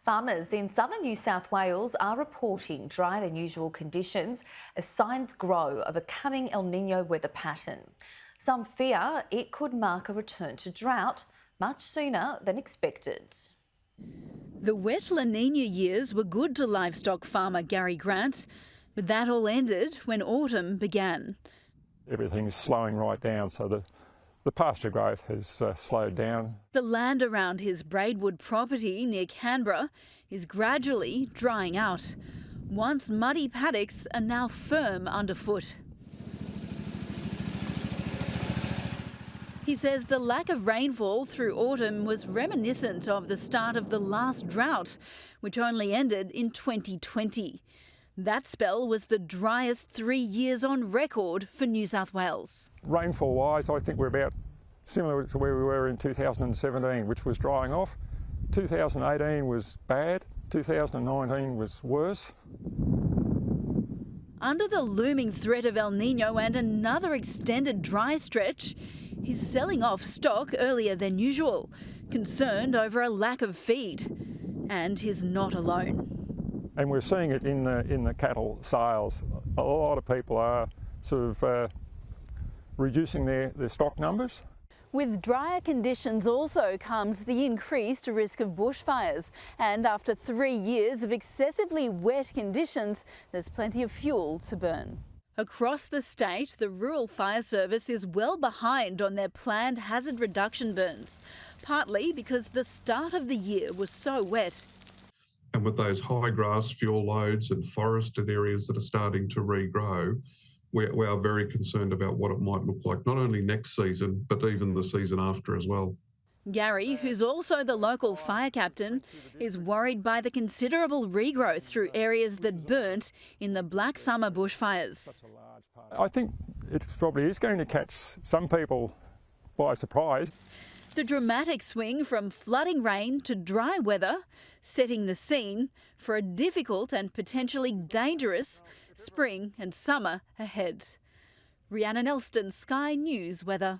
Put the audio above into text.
Farmers in southern New South Wales are reporting drier than usual conditions as signs grow of a coming El Nino weather pattern. Some fear it could mark a return to drought much sooner than expected. The wet La Nina years were good to livestock farmer Gary Grant, but that all ended when autumn began. Everything's slowing right down, so the pasture growth has slowed down. The land around his Braidwood property near Canberra is gradually drying out. Once muddy paddocks are now firm underfoot. He says the lack of rainfall through autumn was reminiscent of the start of the last drought, which only ended in 2020. That spell was the driest 3 years on record for New South Wales. Rainfall-wise, I think we're about similar to where we were in 2017, which was drying off. 2018 was bad, 2019 was worse. Under the looming threat of El Nino and another extended dry stretch, he's selling off stock earlier than usual, concerned over a lack of feed. And he's not alone. And we're seeing it in the cattle sales. A lot of people are sort of reducing their stock numbers. With drier conditions also comes the increased risk of bushfires. And after 3 years of excessively wet conditions, there's plenty of fuel to burn. Across the state, the Rural Fire Service is well behind on their planned hazard reduction burns, partly because the start of the year was so wet. And with those high grass fuel loads and forested areas that are starting to regrow, we are very concerned about what it might look like, not only next season, but even the season after as well. Gary, who's also the local fire captain, is worried by the considerable regrowth through areas that burnt in the Black Summer bushfires. I think it probably is going to catch some people by surprise. The dramatic swing from flooding rain to dry weather, setting the scene for a difficult and potentially dangerous spring and summer ahead. Rhiannon Elston, Sky News Weather.